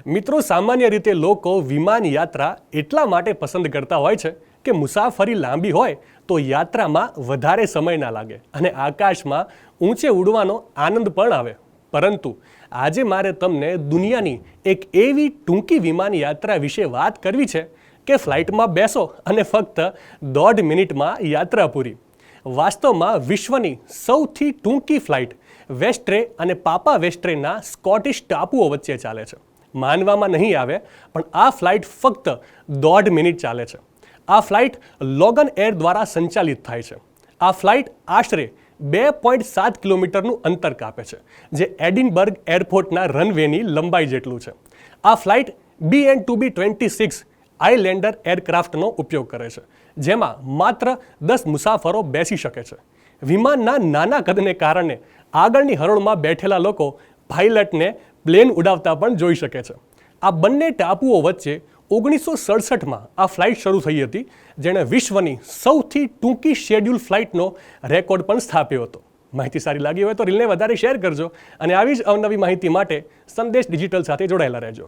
મિત્રો, સામાન્ય રીતે લોકો વિમાન યાત્રા એટલા માટે પસંદ કરતા હોય છે કે મુસાફરી લાંબી હોય તો યાત્રામાં વધારે સમય ના લાગે અને આકાશમાં ઊંચે ઉડવાનો આનંદ પણ આવે. પરંતુ આજે મારે તમને દુનિયાની એક એવી ટૂંકી વિમાન યાત્રા વિશે વાત કરવી છે કે ફ્લાઇટમાં બેસો અને ફક્ત 1.5 મિનિટમાં યાત્રા પૂરી. વાસ્તવમાં વિશ્વની સૌથી ટૂંકી ફ્લાઇટ વેસ્ટ્રે અને પાપા વેસ્ટ્રેના સ્કોટિશ ટાપુઓ વચ્ચે ચાલે છે. માનવામાં નહીં આવે પણ આ ફ્લાઇટ ફક્ત 1.5 મિનિટ ચાલે છે. આ ફ્લાઇટ લોગન એર દ્વારા સંચાલિત થાય છે. આ ફ્લાઇટ આશરે 2.7 કિલોમીટરનું અંતર કાપે છે, જે એડિનબર્ગ એરપોર્ટના રનવેની લંબાઈ જેટલું છે. આ ફ્લાઇટ BN2B-26 આઈલેન્ડર એરક્રાફ્ટનો ઉપયોગ કરે છે, જેમાં માત્ર 10 મુસાફરો બેસી શકે છે. વિમાનના નાના કદને કારણે આગળની હરોળમાં બેઠેલા લોકો પાયલટને પ્લેન ઉડાવતા પણ જોઈ શકે છે. આ બંને ટાપુઓ વચ્ચે 1967માં આ ફ્લાઇટ શરૂ થઈ હતી, જેણે વિશ્વની સૌથી ટૂંકી શેડ્યુલ ફ્લાઇટનો રેકોર્ડ પણ સ્થાપ્યો હતો. માહિતી સારી લાગી હોય તો રીલને વધારે શેર કરજો અને આવી જ અવનવી માહિતી માટે સંદેશ ડિજિટલ સાથે જોડાયેલા રહેજો.